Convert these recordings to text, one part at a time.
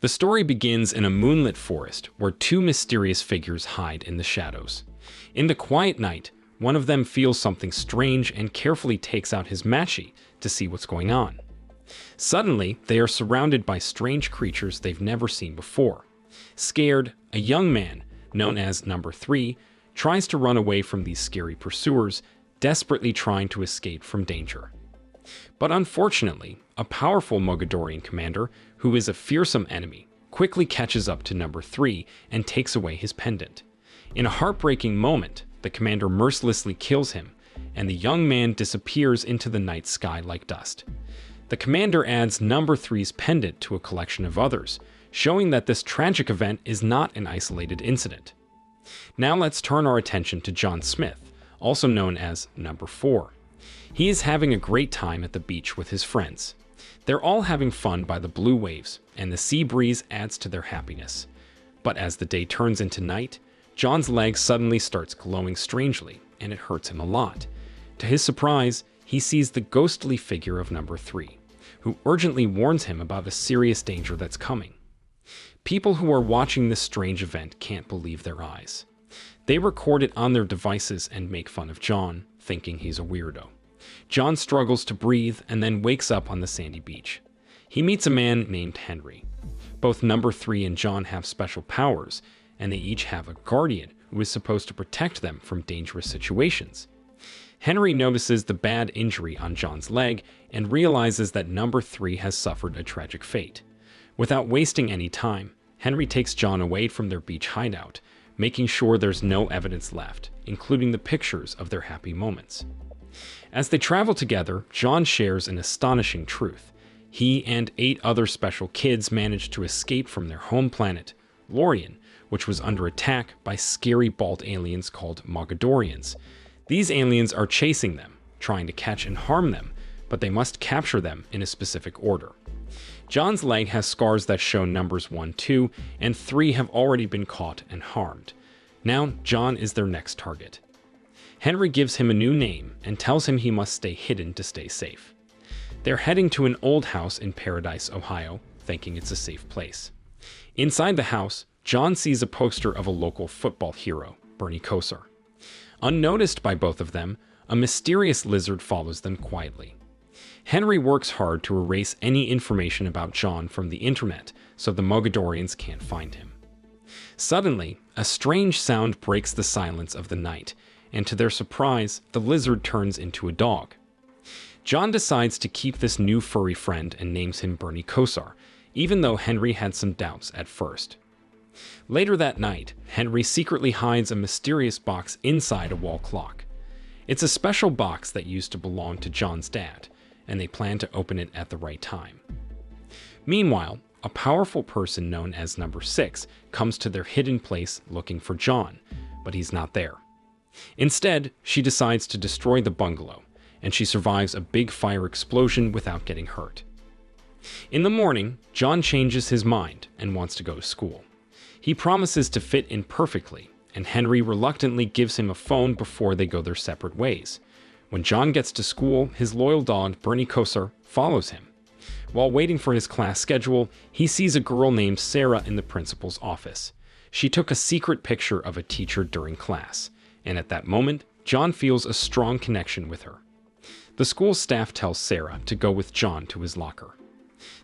The story begins in a moonlit forest where two mysterious figures hide in the shadows. In the quiet night, one of them feels something strange and carefully takes out his matchie to see what's going on. Suddenly, they are surrounded by strange creatures they've never seen before. Scared, a young man, known as Number 3, tries to run away from these scary pursuers, desperately trying to escape from danger. But unfortunately, a powerful Mogadorian commander, who is a fearsome enemy, quickly catches up to Number 3 and takes away his pendant. In a heartbreaking moment, the commander mercilessly kills him, and the young man disappears into the night sky like dust. The commander adds Number 3's pendant to a collection of others, showing that this tragic event is not an isolated incident. Now let's turn our attention to John Smith, also known as Number 4. He is having a great time at the beach with his friends. They're all having fun by the blue waves, and the sea breeze adds to their happiness. But as the day turns into night, John's leg suddenly starts glowing strangely, and it hurts him a lot. To his surprise, he sees the ghostly figure of Number 3, who urgently warns him about a serious danger that's coming. People who are watching this strange event can't believe their eyes. They record it on their devices and make fun of John, thinking he's a weirdo. John struggles to breathe and then wakes up on the sandy beach. He meets a man named Henry. Both Number 3 and John have special powers, and they each have a guardian who is supposed to protect them from dangerous situations. Henry notices the bad injury on John's leg and realizes that Number 3 has suffered a tragic fate. Without wasting any time, Henry takes John away from their beach hideout, making sure there's no evidence left, including the pictures of their happy moments. As they travel together, John shares an astonishing truth. He and 8 other special kids managed to escape from their home planet, Lorien, which was under attack by scary bald aliens called Mogadorians. These aliens are chasing them, trying to catch and harm them, but they must capture them in a specific order. John's leg has scars that show numbers 1, 2, and 3 have already been caught and harmed. Now, John is their next target. Henry gives him a new name and tells him he must stay hidden to stay safe. They're heading to an old house in Paradise, Ohio, thinking it's a safe place. Inside the house, John sees a poster of a local football hero, Bernie Kosar. Unnoticed by both of them, a mysterious lizard follows them quietly. Henry works hard to erase any information about John from the internet so the Mogadorians can't find him. Suddenly, a strange sound breaks the silence of the night, and to their surprise, the lizard turns into a dog. John decides to keep this new furry friend and names him Bernie Kosar, even though Henry had some doubts at first. Later that night, Henry secretly hides a mysterious box inside a wall clock. It's a special box that used to belong to John's dad, and they plan to open it at the right time. Meanwhile, a powerful person known as Number 6 comes to their hidden place looking for John, but he's not there. Instead, she decides to destroy the bungalow, and she survives a big fire explosion without getting hurt. In the morning, John changes his mind and wants to go to school. He promises to fit in perfectly, and Henry reluctantly gives him a phone before they go their separate ways. When John gets to school, his loyal dog, Bernie Kosar, follows him. While waiting for his class schedule, he sees a girl named Sarah in the principal's office. She took a secret picture of a teacher during class, and at that moment, John feels a strong connection with her. The school staff tells Sarah to go with John to his locker.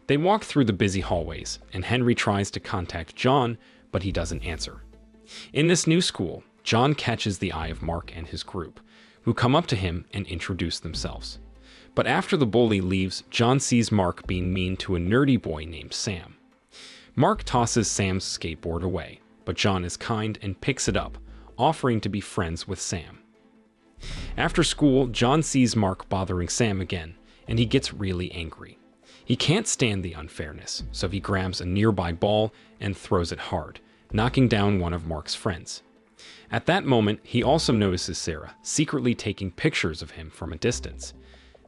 They walk through the busy hallways, and Henry tries to contact John, but he doesn't answer. In this new school, John catches the eye of Mark and his group, who come up to him and introduce themselves. But after the bully leaves, John sees Mark being mean to a nerdy boy named Sam. Mark tosses Sam's skateboard away, but John is kind and picks it up, offering to be friends with Sam. After school, John sees Mark bothering Sam again, and he gets really angry. He can't stand the unfairness, so he grabs a nearby ball and throws it hard, knocking down one of Mark's friends. At that moment, he also notices Sarah secretly taking pictures of him from a distance.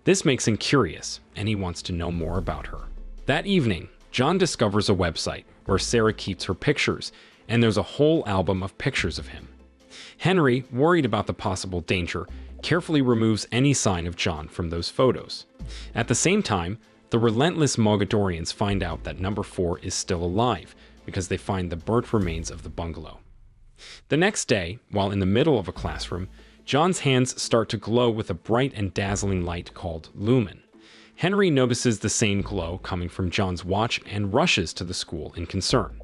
This makes him curious, and he wants to know more about her. That evening, John discovers a website where Sarah keeps her pictures, and there's a whole album of pictures of him. Henry, worried about the possible danger, carefully removes any sign of John from those photos. At the same time, the relentless Mogadorians find out that number 4 is still alive because they find the burnt remains of the bungalow. The next day, while in the middle of a classroom, John's hands start to glow with a bright and dazzling light called lumen. Henry notices the same glow coming from John's watch and rushes to the school in concern.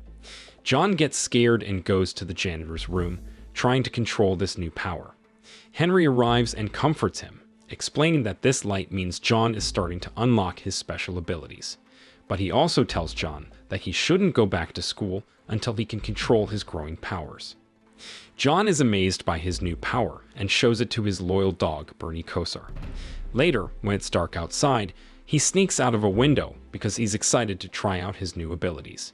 John gets scared and goes to the janitor's room, trying to control this new power. Henry arrives and comforts him, explaining that this light means John is starting to unlock his special abilities. But he also tells John that he shouldn't go back to school until he can control his growing powers. John is amazed by his new power and shows it to his loyal dog, Bernie Kosar. Later, when it's dark outside, he sneaks out of a window because he's excited to try out his new abilities.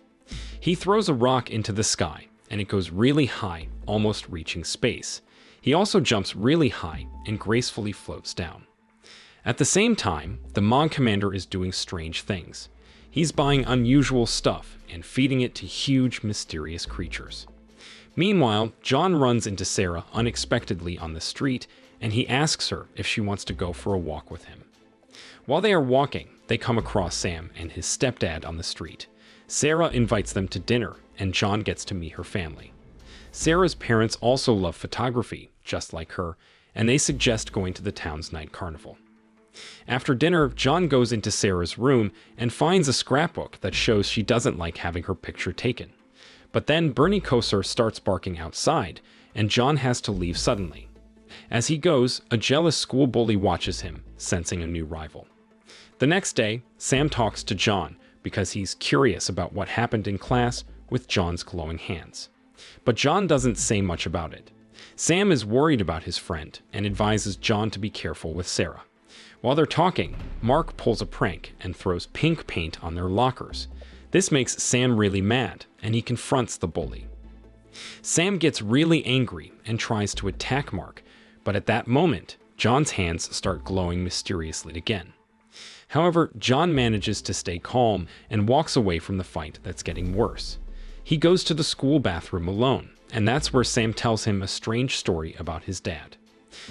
He throws a rock into the sky, and it goes really high, almost reaching space. He also jumps really high and gracefully floats down. At the same time, the Mon commander is doing strange things. He's buying unusual stuff and feeding it to huge, mysterious creatures. Meanwhile, John runs into Sarah unexpectedly on the street, and he asks her if she wants to go for a walk with him. While they are walking, they come across Sam and his stepdad on the street. Sarah invites them to dinner, and John gets to meet her family. Sarah's parents also love photography, just like her, and they suggest going to the town's night carnival. After dinner, John goes into Sarah's room and finds a scrapbook that shows she doesn't like having her picture taken. But then Bernie Kosar starts barking outside, and John has to leave suddenly. As he goes, a jealous school bully watches him, sensing a new rival. The next day, Sam talks to John because he's curious about what happened in class with John's glowing hands. But John doesn't say much about it. Sam is worried about his friend and advises John to be careful with Sarah. While they're talking, Mark pulls a prank and throws pink paint on their lockers. This makes Sam really mad, and he confronts the bully. Sam gets really angry and tries to attack Mark, but at that moment, John's hands start glowing mysteriously again. However, John manages to stay calm and walks away from the fight that's getting worse. He goes to the school bathroom alone, and that's where Sam tells him a strange story about his dad.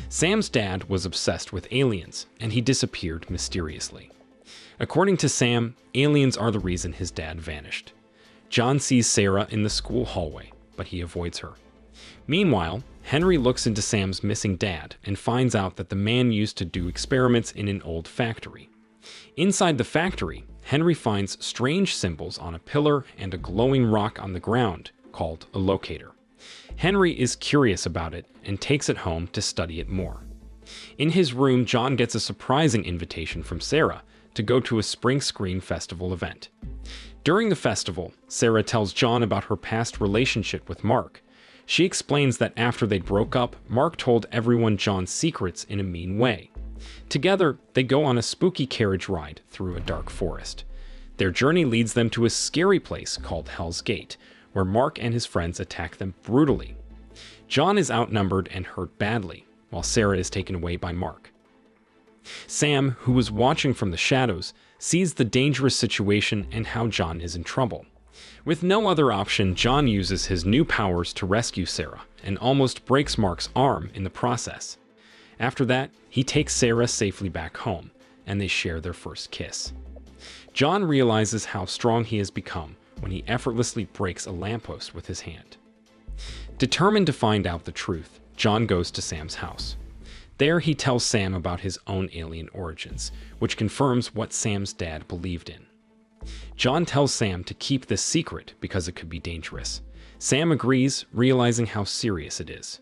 Sam's dad was obsessed with aliens, and he disappeared mysteriously. According to Sam, aliens are the reason his dad vanished. John sees Sarah in the school hallway, but he avoids her. Meanwhile, Henry looks into Sam's missing dad and finds out that the man used to do experiments in an old factory. Inside the factory, Henry finds strange symbols on a pillar and a glowing rock on the ground called a locator. Henry is curious about it and takes it home to study it more. In his room, John gets a surprising invitation from Sarah to go to a Spring Screen Festival event. During the festival, Sarah tells John about her past relationship with Mark. She explains that after they broke up, Mark told everyone John's secrets in a mean way. Together, they go on a spooky carriage ride through a dark forest. Their journey leads them to a scary place called Hell's Gate, where Mark and his friends attack them brutally. John is outnumbered and hurt badly, while Sarah is taken away by Mark. Sam, who was watching from the shadows, sees the dangerous situation and how John is in trouble. With no other option, John uses his new powers to rescue Sarah and almost breaks Mark's arm in the process. After that, he takes Sarah safely back home, and they share their first kiss. John realizes how strong he has become when he effortlessly breaks a lamppost with his hand. Determined to find out the truth, John goes to Sam's house. There he tells Sam about his own alien origins, which confirms what Sam's dad believed in. John tells Sam to keep this secret because it could be dangerous. Sam agrees, realizing how serious it is.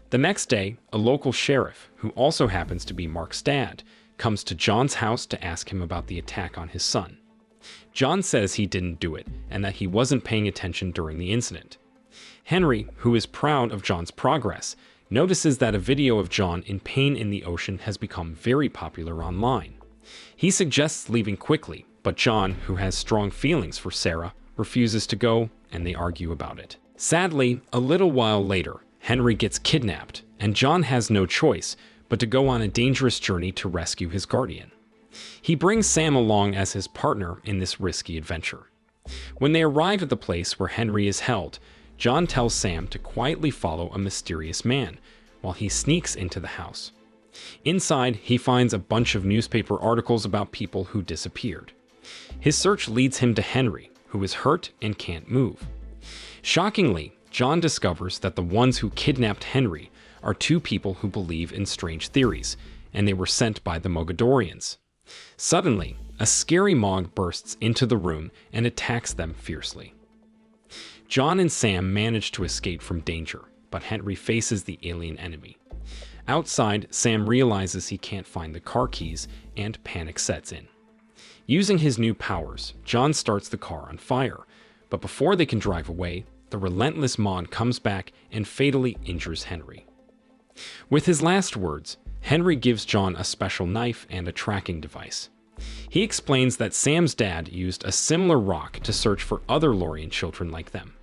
The next day, a local sheriff, who also happens to be Mark's dad, comes to John's house to ask him about the attack on his son. John says he didn't do it and that he wasn't paying attention during the incident. Henry, who is proud of John's progress, notices that a video of John in pain in the ocean has become very popular online. He suggests leaving quickly, but John, who has strong feelings for Sarah, refuses to go, and they argue about it. Sadly, a little while later, Henry gets kidnapped, and John has no choice but to go on a dangerous journey to rescue his guardian. He brings Sam along as his partner in this risky adventure. When they arrive at the place where Henry is held, John tells Sam to quietly follow a mysterious man while he sneaks into the house. Inside, he finds a bunch of newspaper articles about people who disappeared. His search leads him to Henry, who is hurt and can't move. Shockingly, John discovers that the ones who kidnapped Henry are two people who believe in strange theories, and they were sent by the Mogadorians. Suddenly, a scary Mog bursts into the room and attacks them fiercely. John and Sam manage to escape from danger, but Henry faces the alien enemy. Outside, Sam realizes he can't find the car keys, and panic sets in. Using his new powers, John starts the car on fire, but before they can drive away, the relentless Mog comes back and fatally injures Henry. With his last words, Henry gives John a special knife and a tracking device. He explains that Sam's dad used a similar rock to search for other Lorien children like them.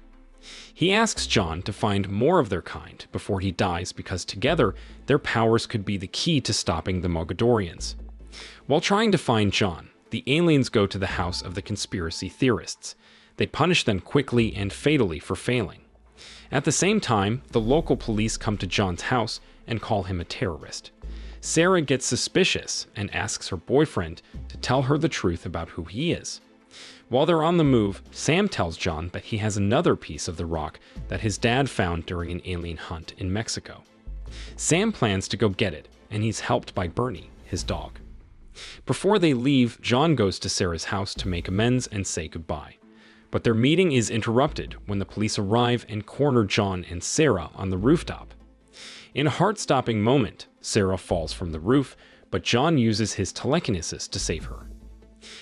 He asks John to find more of their kind before he dies because together their powers could be the key to stopping the Mogadorians. While trying to find John, the aliens go to the house of the conspiracy theorists. They punish them quickly and fatally for failing. At the same time, the local police come to John's house and call him a terrorist. Sarah gets suspicious and asks her boyfriend to tell her the truth about who he is. While they're on the move, Sam tells John that he has another piece of the rock that his dad found during an alien hunt in Mexico. Sam plans to go get it, and he's helped by Bernie, his dog. Before they leave, John goes to Sarah's house to make amends and say goodbye. But their meeting is interrupted when the police arrive and corner John and Sarah on the rooftop. In a heart-stopping moment, Sarah falls from the roof, but John uses his telekinesis to save her.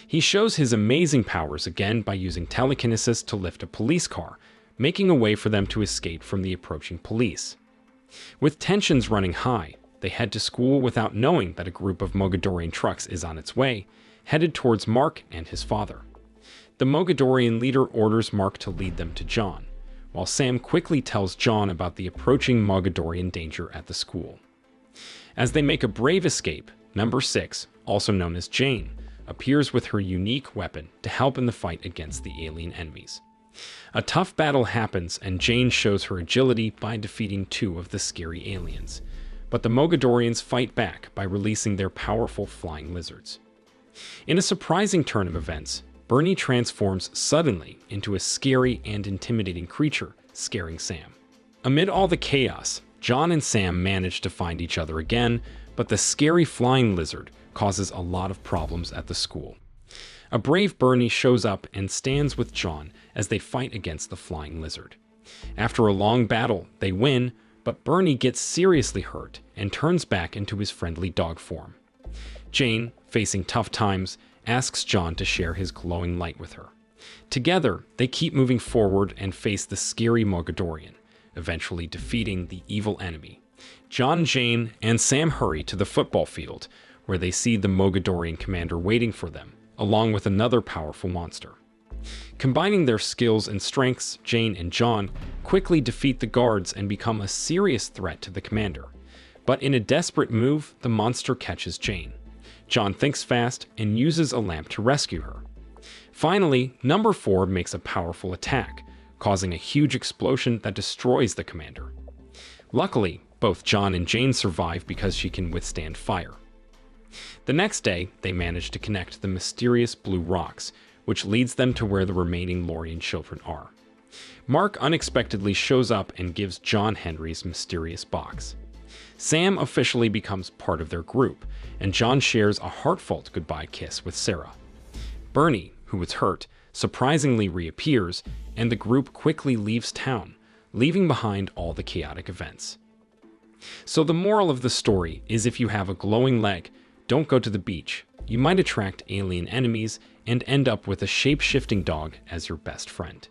He shows his amazing powers again by using telekinesis to lift a police car, making a way for them to escape from the approaching police. With tensions running high, they head to school without knowing that a group of Mogadorian trucks is on its way, headed towards Mark and his father. The Mogadorian leader orders Mark to lead them to John, while Sam quickly tells John about the approaching Mogadorian danger at the school. As they make a brave escape, Number 6, also known as Jane, appears with her unique weapon to help in the fight against the alien enemies. A tough battle happens and Jane shows her agility by defeating two of the scary aliens, but the Mogadorians fight back by releasing their powerful flying lizards. In a surprising turn of events, Bernie transforms suddenly into a scary and intimidating creature, scaring Sam. Amid all the chaos, John and Sam manage to find each other again, but the scary flying lizard causes a lot of problems at the school. A brave Bernie shows up and stands with John as they fight against the flying lizard. After a long battle, they win, but Bernie gets seriously hurt and turns back into his friendly dog form. Jane, facing tough times, asks John to share his glowing light with her. Together, they keep moving forward and face the scary Mogadorian, eventually defeating the evil enemy. John, Jane, and Sam hurry to the football field, where they see the Mogadorian commander waiting for them, along with another powerful monster. Combining their skills and strengths, Jane and John quickly defeat the guards and become a serious threat to the commander. But in a desperate move, the monster catches Jane. John thinks fast and uses a lamp to rescue her. Finally, Number 4 makes a powerful attack, causing a huge explosion that destroys the commander. Luckily, both John and Jane survive because she can withstand fire. The next day, they manage to connect the mysterious blue rocks, which leads them to where the remaining Lorien children are. Mark unexpectedly shows up and gives John Henry's mysterious box. Sam officially becomes part of their group, and John shares a heartfelt goodbye kiss with Sarah. Bernie, who was hurt, surprisingly reappears, and the group quickly leaves town, leaving behind all the chaotic events. So the moral of the story is if you have a glowing leg, don't go to the beach. You might attract alien enemies and end up with a shape-shifting dog as your best friend.